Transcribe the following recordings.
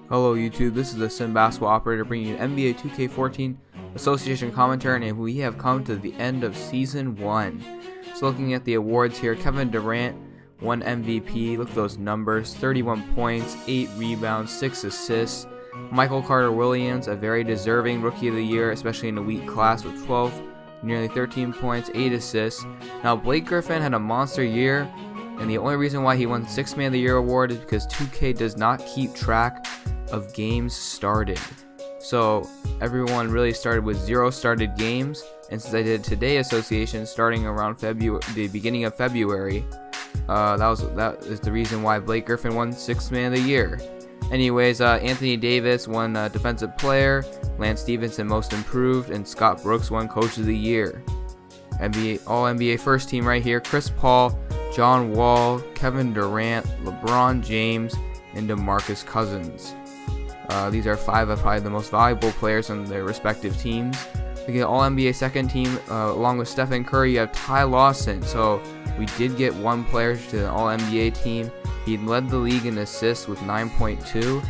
Hello YouTube, this is the Sim Basketball Operator bringing you NBA 2K14 Association commentary, and we have come to the end of Season 1. So looking at the awards here, Kevin Durant won MVP. Look at those numbers, 31 points, 8 rebounds, 6 assists. Michael Carter-Williams, a very deserving Rookie of the Year, especially in a weak class, with 12, nearly 13 points, 8 assists. Now Blake Griffin had a monster year, and the only reason why he won 6th Man of the Year award is because 2K does not keep track of games started. So everyone really started with 0 started games, and since I did Today Association starting around the beginning of February, that is the reason why Blake Griffin won 6th Man of the Year. Anyways, Anthony Davis won Defensive Player, Lance Stevenson Most Improved, and Scott Brooks won Coach of the Year. All-NBA First Team right here: Chris Paul, John Wall, Kevin Durant, LeBron James, and DeMarcus Cousins. These are 5 of probably the most valuable players on their respective teams. We get All-NBA Second Team, along with Stephen Curry, you have Ty Lawson. So we did get one player to the All-NBA team. He led the league in assists with 9.2.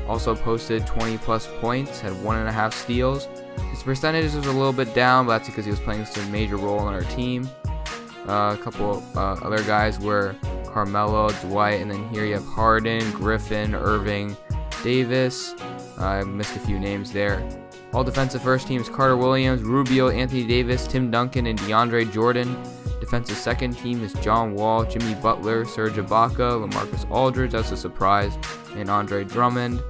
Also posted 20 plus points, had 1.5 steals. His percentages was a little bit down, but that's because he was playing such a major role on our team. A couple other guys were Carmelo, Dwight, and then here you have Harden, Griffin, Irving, Davis. I missed a few names there. All defensive first teams: Carter Williams, Rubio, Anthony Davis, Tim Duncan, and DeAndre Jordan. Defensive second team is John Wall, Jimmy Butler, Serge Ibaka, LaMarcus Aldridge, that's a surprise, and Andre Drummond.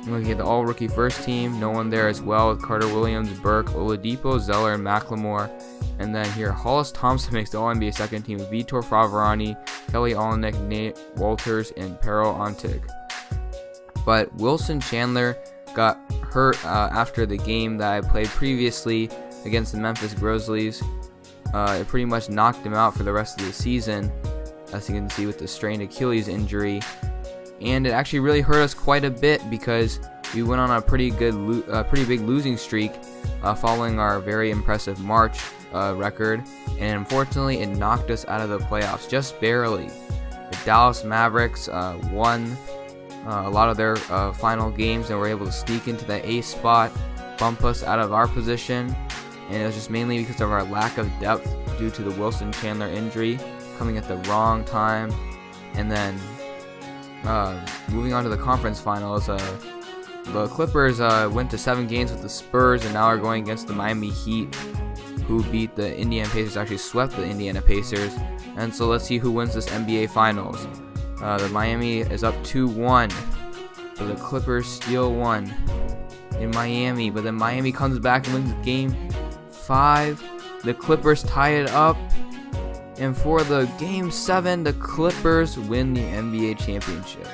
Looking at the all rookie first team, no one there as well, with Carter Williams, Burke, Oladipo, Zeller, and McLemore. And then here, Hollis Thompson makes the All-NBA second team with Vitor Faverani, Kelly Olynyk, Nate Walters, and Pero Antic. But Wilson Chandler got hurt after the game that I played previously against the Memphis Grizzlies. It pretty much knocked him out for the rest of the season, as you can see with the strained Achilles injury. And it actually really hurt us quite a bit because we went on a pretty big losing streak following our very impressive March record, and unfortunately it knocked us out of the playoffs just barely. The Dallas Mavericks won a lot of their final games and were able to sneak into the A spot, bump us out of our position, and it was just mainly because of our lack of depth due to the Wilson Chandler injury coming at the wrong time. And then moving on to the conference finals, the Clippers went to 7 games with the Spurs and now are going against the Miami Heat, who beat the Indiana Pacers, actually swept the Indiana Pacers. And so let's see who wins this NBA Finals. The Miami is up 2-1, so the Clippers steal 1 in Miami, but then Miami comes back and wins game 5. The Clippers tie it up, and for the game 7, the Clippers win the NBA championship.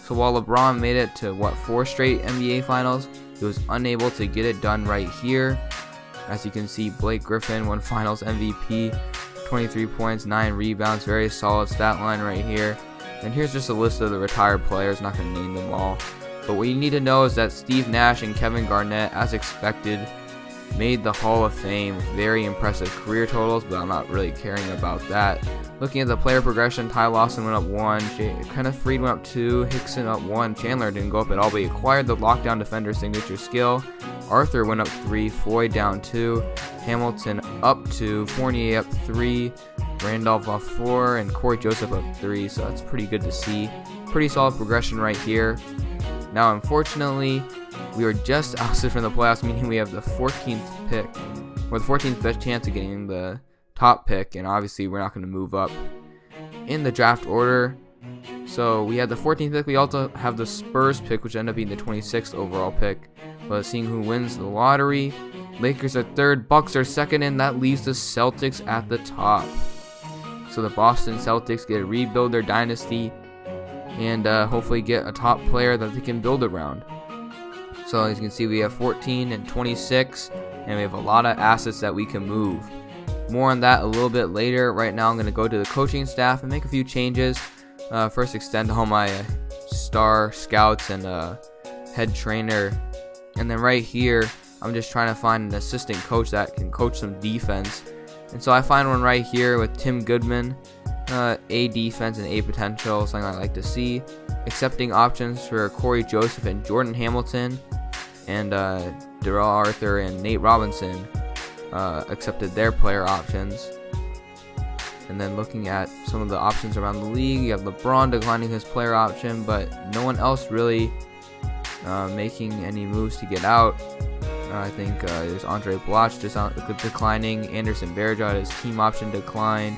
So while LeBron made it to 4 straight NBA Finals, he was unable to get it done right here. As you can see, Blake Griffin won Finals MVP, 23 points, 9 rebounds, very solid stat line right here. And here's just a list of the retired players, not going to name them all. But what you need to know is that Steve Nash and Kevin Garnett, as expected, made the Hall of Fame with very impressive career totals, but I'm not really caring about that. Looking at the player progression, Ty Lawson went up 1, Kenneth Freed went up 2, Hickson up 1, Chandler didn't go up at all, but he acquired the lockdown defender signature skill. Arthur went up 3, Floyd down 2, Hamilton up 2, Fournier up 3, Randolph up 4, and Corey Joseph up 3, so that's pretty good to see. Pretty solid progression right here. Now, unfortunately, we were just ousted from the playoffs, meaning we have the 14th pick, or the 14th best chance of getting the top pick, and obviously we're not going to move up in the draft order. So we had the 14th pick. We also have the Spurs pick, which ended up being the 26th overall pick. But seeing who wins the lottery, Lakers are 3rd, Bucks are 2nd, and that leaves the Celtics at the top. So the Boston Celtics get to rebuild their dynasty and hopefully get a top player that they can build around. So as you can see, we have 14 and 26, and we have a lot of assets that we can move. More on that a little bit later. Right now I'm going to go to the coaching staff and make a few changes. First, extend all my star scouts and head trainer. And then right here, I'm just trying to find an assistant coach that can coach some defense. And so I find one right here with Tim Goodman. A defense and A potential, something I like to see. Accepting options for Corey Joseph and Jordan Hamilton, and Darrell Arthur and Nate Robinson accepted their player options. And then looking at some of the options around the league, you have LeBron declining his player option, but no one else really making any moves to get out. I think there's Andre Bloch just declining. Anderson Varejao had his team option decline.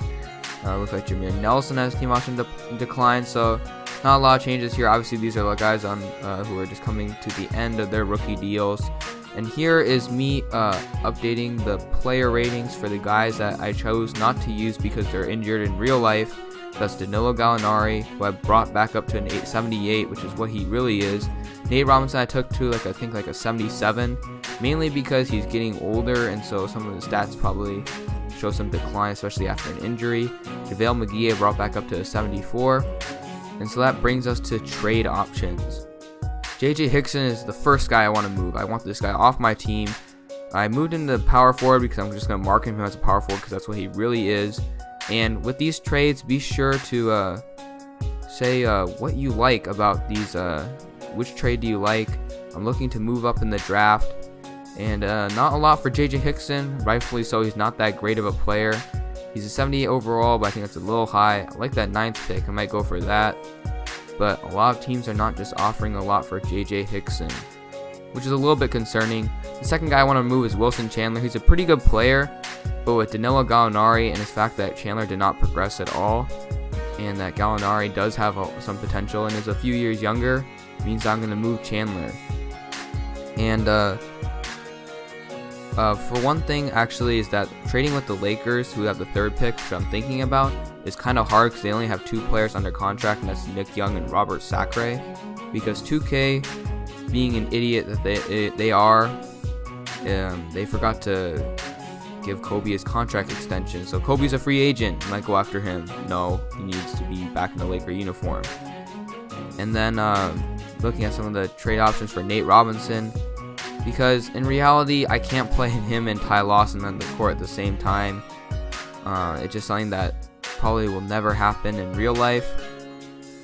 Looks like Jameer Nelson has team option decline. So not a lot of changes here. Obviously, these are the guys on who are just coming to the end of their rookie deals. And here is me updating the player ratings for the guys that I chose not to use because they're injured in real life. That's Danilo Gallinari, who I brought back up to an 878, which is what he really is. Nate Robinson I took to I think a 77, mainly because he's getting older, and so some of the stats probably show some decline, especially after an injury. JaVale McGee I brought back up to a 74, and so that brings us to trade options. JJ Hickson is the first guy I want to move. I want this guy off my team. I moved him to power forward because I'm just going to mark him as a power forward because that's what he really is. And with these trades, be sure to say what you like about these. Which trade do you like? I'm looking to move up in the draft, and not a lot for JJ Hickson. Rightfully so, he's not that great of a player. He's a 78 overall, but I think that's a little high. I like that 9th pick. I might go for that. But a lot of teams are not just offering a lot for JJ Hickson, which is a little bit concerning. The second guy I want to move is Wilson Chandler. He's a pretty good player, but with Danilo Gallinari and his fact that Chandler did not progress at all, and that Gallinari does have some potential and is a few years younger, means I'm going to move Chandler. And for one thing, actually, is that trading with the Lakers, who have the 3rd pick, which I'm thinking about, is kind of hard because they only have 2 players under contract, and that's Nick Young and Robert Sacre. Because 2K, being an idiot that they are, they forgot to give Kobe his contract extension. So Kobe's a free agent. You might go after him. No, he needs to be back in the Laker uniform. And then looking at some of the trade options for Nate Robinson, because in reality, I can't play him and Ty Lawson on the court at the same time. It's just something that probably will never happen in real life,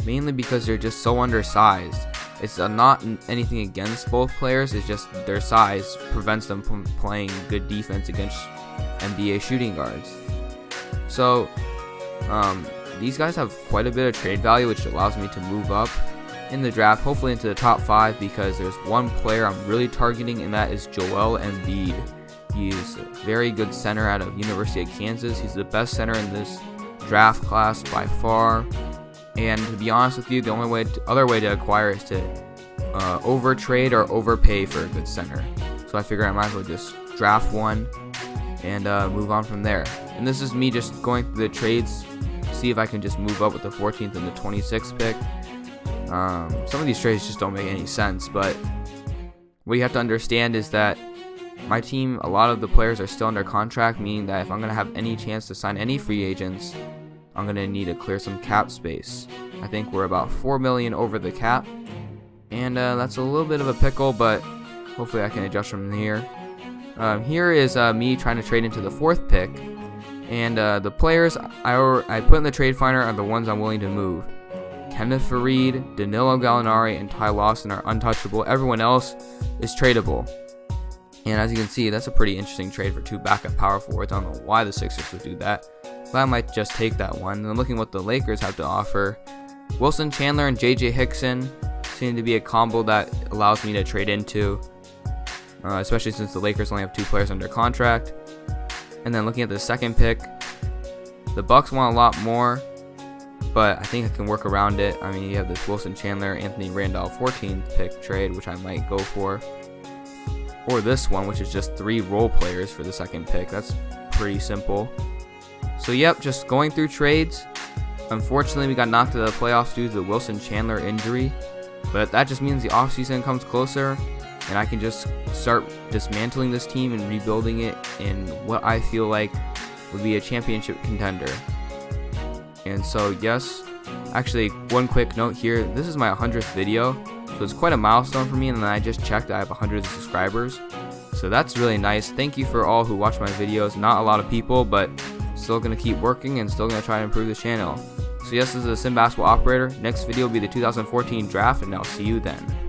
mainly because they're just so undersized. It's not anything against both players, it's just their size prevents them from playing good defense against NBA shooting guards. So these guys have quite a bit of trade value, which allows me to move up in the draft, hopefully into the top 5, because there's one player I'm really targeting, and that is Joel Embiid. He's a very good center out of University of Kansas. He's the best center in this draft class by far. And to be honest with you, the only other way to acquire is to overtrade or overpay for a good center. So I figure I might as well just draft one and move on from there. And this is me just going through the trades, see if I can just move up with the 14th and the 26th pick. Some of these trades just don't make any sense, but what you have to understand is that my team, a lot of the players are still under contract, meaning that if I'm going to have any chance to sign any free agents, I'm going to need to clear some cap space. I think we're about $4 million over the cap, and that's a little bit of a pickle, but hopefully I can adjust from here. Here is me trying to trade into the 4th pick, and the players I put in the trade finder are the ones I'm willing to move. Kenneth Faried, Danilo Gallinari, and Ty Lawson are untouchable. Everyone else is tradable. And as you can see, that's a pretty interesting trade for 2 backup power forwards. I don't know why the Sixers would do that, but I might just take that one. And then looking what the Lakers have to offer, Wilson Chandler and JJ Hickson seem to be a combo that allows me to trade into, especially since the Lakers only have 2 players under contract. And then looking at the 2nd pick, the Bucks want a lot more, but I think I can work around it. I mean, you have this Wilson Chandler, Anthony Randolph 14th pick trade, which I might go for. Or this one, which is just 3 role players for the 2nd pick. That's pretty simple. So yep, just going through trades. Unfortunately, we got knocked out of the playoffs due to the Wilson Chandler injury, but that just means the offseason comes closer, and I can just start dismantling this team and rebuilding it in what I feel like would be a championship contender. And so yes, actually one quick note here, this is my 100th video, so it's quite a milestone for me, and then I just checked I have 100 subscribers, so that's really nice. Thank you for all who watch my videos. Not a lot of people, but Still gonna keep working and still gonna try to improve the channel. So yes, this is a Sim Basketball Operator. Next video will be the 2014 draft, and I'll see you then.